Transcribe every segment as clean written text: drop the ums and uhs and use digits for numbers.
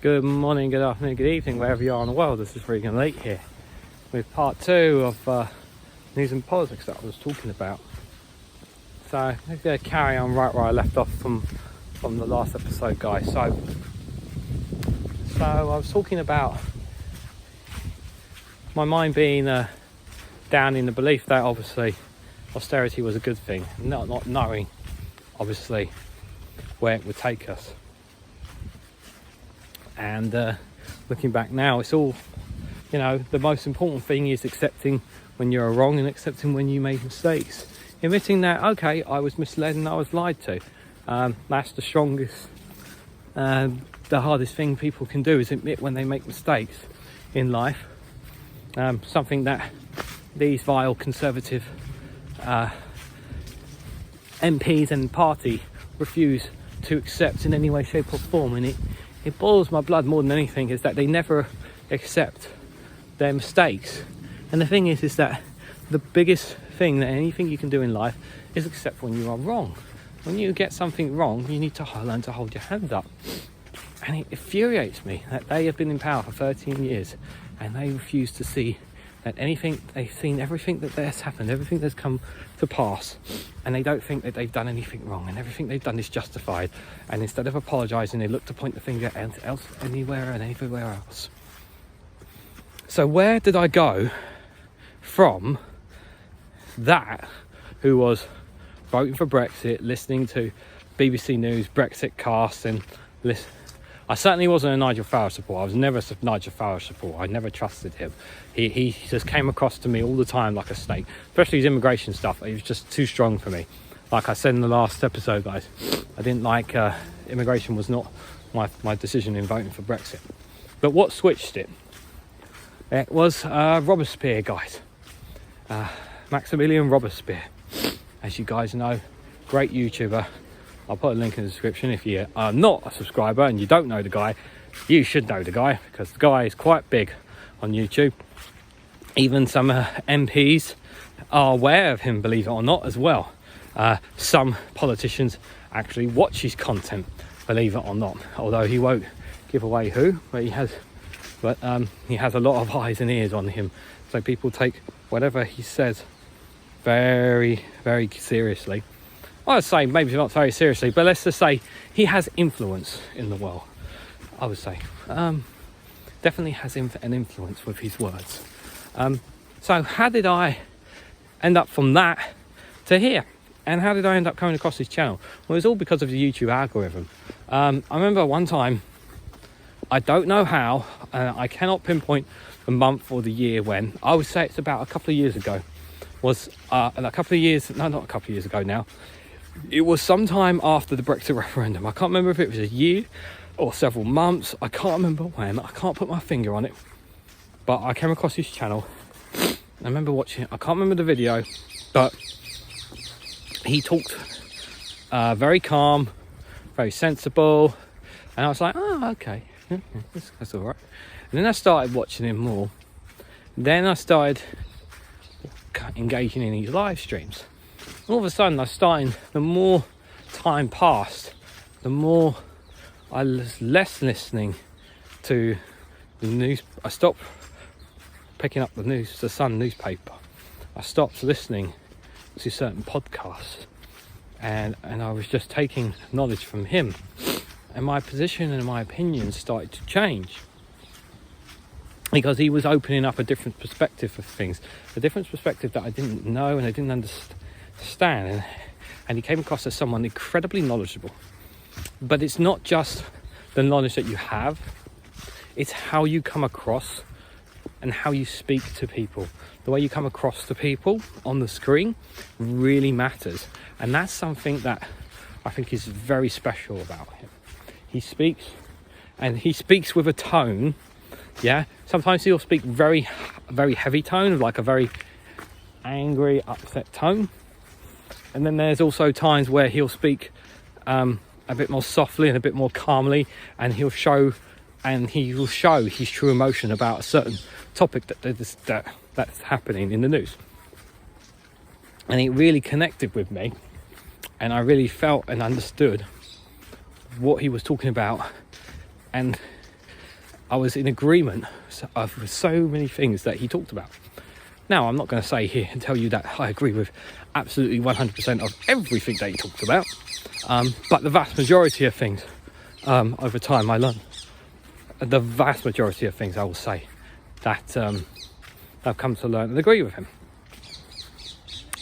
Good morning, good afternoon, good evening, wherever you are in the world. This is REGANELITE here with part 2 of news and politics that I was talking about. So I'm going to carry on right where I left off from the last episode, guys. So I was talking about my mind being down in the belief that obviously austerity was a good thing, not knowing obviously where it would take us. And looking back now, it's all, the most important thing is accepting when you're wrong and accepting when you made mistakes. Admitting that, okay, I was misled and I was lied to. That's the strongest, the hardest thing people can do is admit when they make mistakes in life. Something that these vile conservative MPs and party refuse to accept in any way, shape or form. And it boils my blood more than anything is that they never accept their mistakes. And the thing is that the biggest thing that anything you can do in life is accept when you are wrong. When you get something wrong, you need to learn to hold your hand up. And it infuriates me that they have been in power for 13 years and they refuse to see that they've seen everything that has happened, everything that's come to pass, and they don't think that they've done anything wrong and everything they've done is justified. And instead of apologising, they look to point the finger anywhere and everywhere else. So where did I go from that, who was voting for Brexit, listening to BBC News, Brexit cast, and I certainly wasn't a Nigel Farage supporter. I was never a Nigel Farage supporter. I never trusted him. He just came across to me all the time like a snake, especially his immigration stuff. It was just too strong for me. Like I said in the last episode, guys, I didn't like immigration was not my decision in voting for Brexit. But what switched it? It was Robespierre, guys. Maximilian Robespierre. As you guys know, great YouTuber. I'll put a link in the description. If you are not a subscriber and you don't know the guy, you should know the guy, because the guy is quite big on YouTube. Even some MPs are aware of him, believe it or not, as well. Some politicians actually watch his content, believe it or not, although he won't give away who, but he has a lot of eyes and ears on him, so people take whatever he says very, very seriously. I'd say maybe not very seriously, but let's just say he has influence in the world. I would say definitely has an influence with his words. So how did I end up from that to here? And how did I end up coming across his channel? Well, it was all because of the YouTube algorithm. I remember one time, I don't know how, I cannot pinpoint the month or the year when, I would say it's about a couple of years ago, not a couple of years ago now. It was sometime after the Brexit referendum. I can't remember if it was a year or several months. I can't remember when. I can't put my finger on it. But I came across his channel. I remember watching it. I can't remember the video, but he talked very calm, very sensible. And I was like, oh, okay. That's all right. And then I started watching him more. Then I started engaging in his live streams. All of a sudden, the more time passed, the more I was less listening to the news. I stopped picking up the Sun newspaper. I stopped listening to certain podcasts, and I was just taking knowledge from him. And my position and my opinions started to change, because he was opening up a different perspective of things, a different perspective that I didn't know and I didn't understand. And he came across as someone incredibly knowledgeable. But it's not just the knowledge that you have, it's how you come across and how you speak to people. The way you come across to people on the screen really matters, and that's something that I think is very special about him. He speaks with a tone. Sometimes he'll speak very, very heavy tone, like a very angry, upset tone. And then there's also times where he'll speak a bit more softly and a bit more calmly, and he will show his true emotion about a certain topic that's happening in the news. And it really connected with me, and I really felt and understood what he was talking about, and I was in agreement with so many things that he talked about. Now, I'm not going to say here and tell you that I agree with absolutely 100% of everything that he talked about, but the vast majority of things, over time I learned. The vast majority of things, I will say, that I've come to learn and agree with him.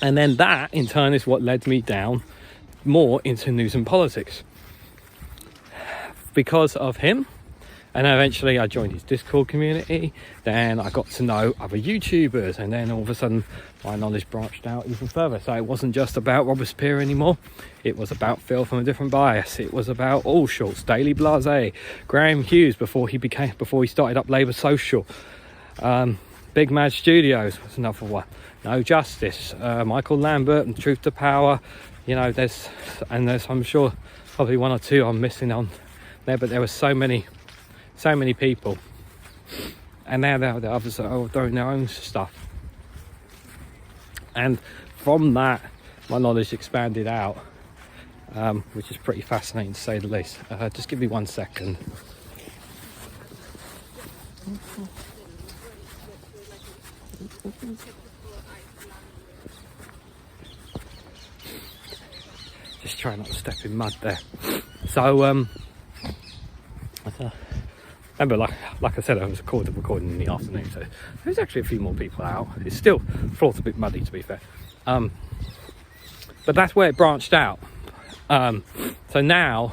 And then that, in turn, is what led me down more into news and politics. Because of him, and eventually I joined his Discord community, then I got to know other YouTubers, and then all of a sudden my knowledge branched out even further. So it wasn't just about Robespierre anymore, it was about Phil from A Different Bias, it was about All Shorts, Daily Blase, Graham Hughes before he started up Labour Social, Big Mad Studios was another one, No Justice, Michael Lambert and Truth to Power. You know, there's I'm sure probably one or two I'm missing on there, but there were so many people, and now the others are doing their own stuff, and from that my knowledge expanded out, which is pretty fascinating to say the least. Just give me 1 second. Just try not to step in mud there. So remember, like I said, I was recording in the afternoon, so there's actually a few more people out. It's still, floor's a bit muddy, to be fair, but that's where it branched out. So now,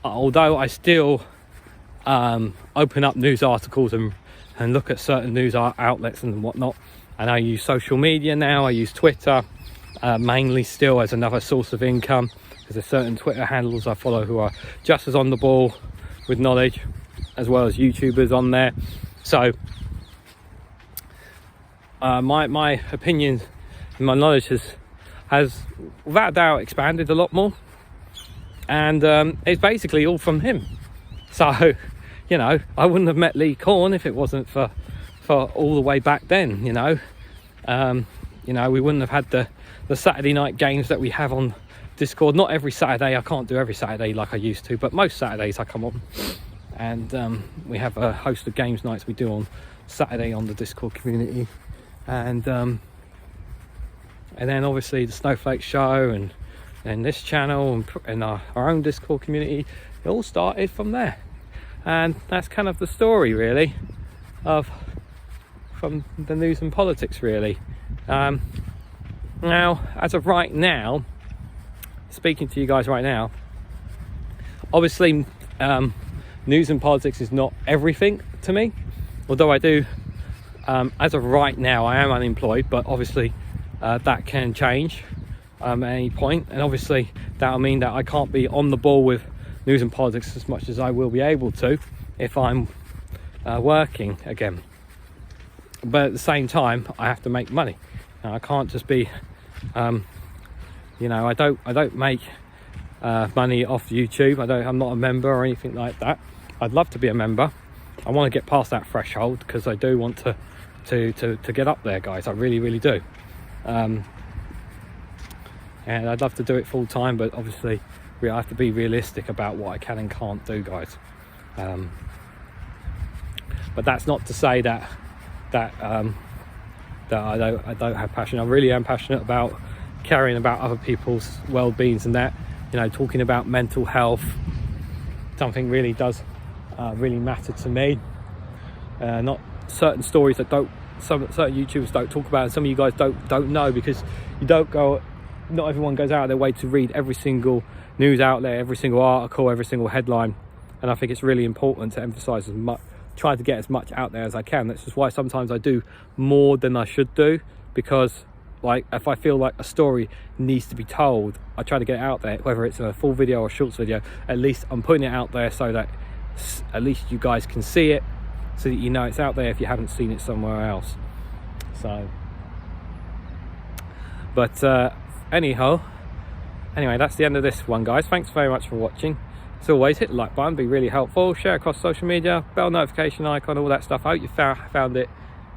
although I still open up news articles and look at certain news outlets and whatnot, and I use social media now, I use Twitter mainly still as another source of income. There's certain Twitter handles I follow who are just as on the ball with knowledge, as well as YouTubers on there. So my opinions and my knowledge has without doubt expanded a lot more, and it's basically all from him. So, you know, I wouldn't have met Lee Korn if it wasn't for all the way back then. You know, we wouldn't have had the Saturday night games that we have on Discord. Not every Saturday, I can't do every Saturday like I used to, but most Saturdays I come on, and we have a host of games nights we do on Saturday on the Discord community, and then obviously the Snowflake Show and this channel and our own Discord community. It all started from there, and that's kind of the story really from the news and politics really. Now, as of right now, speaking to you guys right now, obviously news and politics is not everything to me, although I do, as of right now I am unemployed, but obviously that can change at any point, and obviously that'll mean that I can't be on the ball with news and politics as much as I will be able to if I'm working again. But at the same time I have to make money. Now, I can't just be I don't make money off YouTube. I'm not a member or anything like that. I'd love to be a member. I want to get past that threshold because I do want to get up there, guys. I really do. And I'd love to do it full time, but obviously I have to be realistic about what I can and can't do, guys. But that's not to say that I don't have passion. I really am passionate about caring about other people's well-beings and that, you know, talking about mental health. Something really does really matter to me. Not certain stories that certain YouTubers don't talk about, and some of you guys don't know because you don't go. Not everyone goes out of their way to read every single news outlet, every single article, every single headline, and I think it's really important to emphasize as much, try to get as much out there as I can. That's just why sometimes I do more than I should do, because like if I feel like a story needs to be told, I try to get it out there, whether it's a full video or shorts video. At least I'm putting it out there so that at least you guys can see it, so that you know it's out there if you haven't seen it somewhere else. So but anyway, that's the end of this one, guys. Thanks very much for watching. As always, hit the like button, be really helpful. Share across social media, bell notification icon, all that stuff. I hope you found it,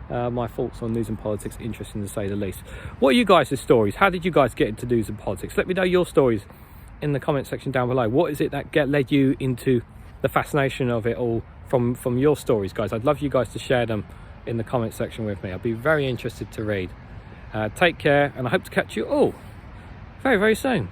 my thoughts on news and politics, interesting to say the least. What are you guys' stories? How did you guys get into news and politics? Let me know your stories in the comment section down below. What is it that led you into the fascination of it all from your stories, guys. I'd love you guys to share them in the comment section with me. I'd be very interested to read. Take care, and I hope to catch you all very, very soon.